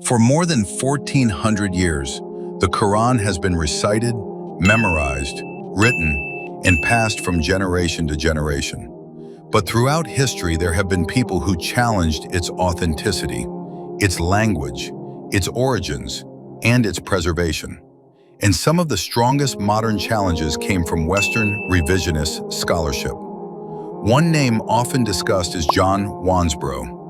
For more than 1,400 years, the Quran has been recited, memorized, written, and passed from generation to generation. But throughout history, there have been people who challenged its authenticity, its language, its origins, and its preservation. And some of the strongest modern challenges came from Western revisionist scholarship. One name often discussed is John Wansbrough.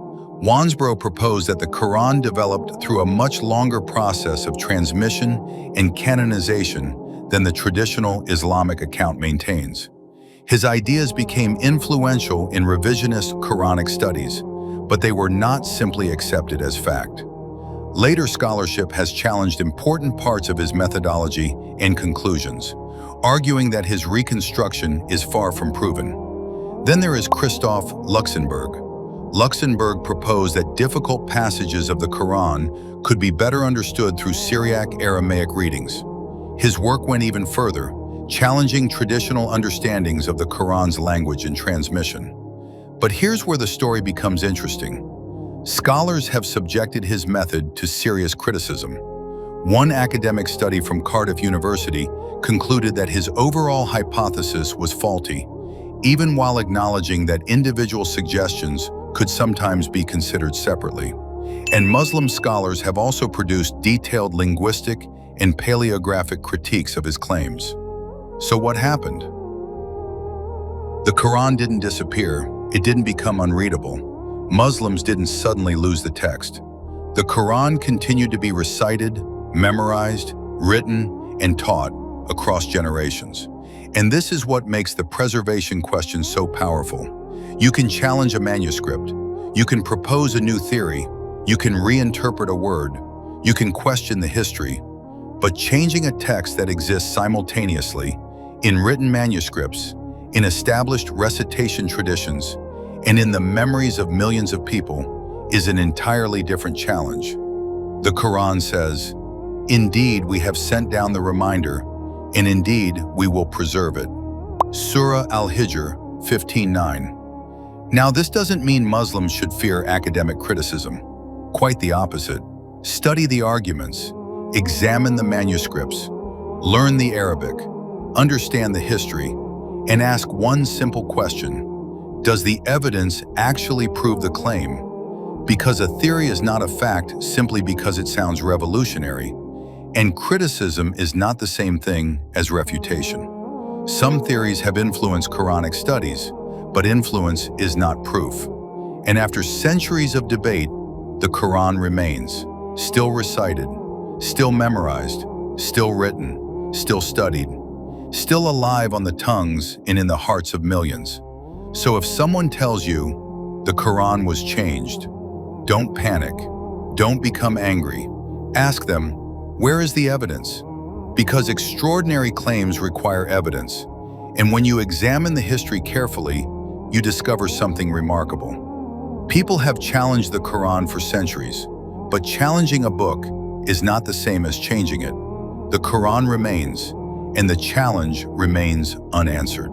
Wansbrough proposed that the Quran developed through a much longer process of transmission and canonization than the traditional Islamic account maintains. His ideas became influential in revisionist Quranic studies, but they were not simply accepted as fact. Later scholarship has challenged important parts of his methodology and conclusions, arguing that his reconstruction is far from proven. Then there is Christoph Luxenberg. Luxemburg proposed that difficult passages of the Quran could be better understood through Syriac-Aramaic readings. His work went even further, challenging traditional understandings of the Quran's language and transmission. But here's where the story becomes interesting. Scholars have subjected his method to serious criticism. One academic study from Cardiff University concluded that his overall hypothesis was faulty, even while acknowledging that individual suggestions could sometimes be considered separately. And Muslim scholars have also produced detailed linguistic and paleographic critiques of his claims. So what happened? The Quran didn't disappear, it didn't become unreadable. Muslims didn't suddenly lose the text. The Quran continued to be recited, memorized, written, and taught across generations. And this is what makes the preservation question so powerful. You can challenge a manuscript, you can propose a new theory, you can reinterpret a word, you can question the history, but changing a text that exists simultaneously in written manuscripts, in established recitation traditions, and in the memories of millions of people is an entirely different challenge. The Quran says, "Indeed, we have sent down the reminder, and indeed, we will preserve it." Surah Al-Hijr 15:9. Now, this doesn't mean Muslims should fear academic criticism. Quite the opposite. Study the arguments, examine the manuscripts, learn the Arabic, understand the history, and ask one simple question. Does the evidence actually prove the claim? Because a theory is not a fact simply because it sounds revolutionary, and criticism is not the same thing as refutation. Some theories have influenced Quranic studies, but influence is not proof. And after centuries of debate, the Quran remains, still recited, still memorized, still written, still studied, still alive on the tongues and in the hearts of millions. So if someone tells you the Quran was changed, don't panic, don't become angry. Ask them, where is the evidence? Because extraordinary claims require evidence. And when you examine the history carefully, you discover something remarkable. People have challenged the Quran for centuries, but challenging a book is not the same as changing it. The Quran remains, and the challenge remains unanswered.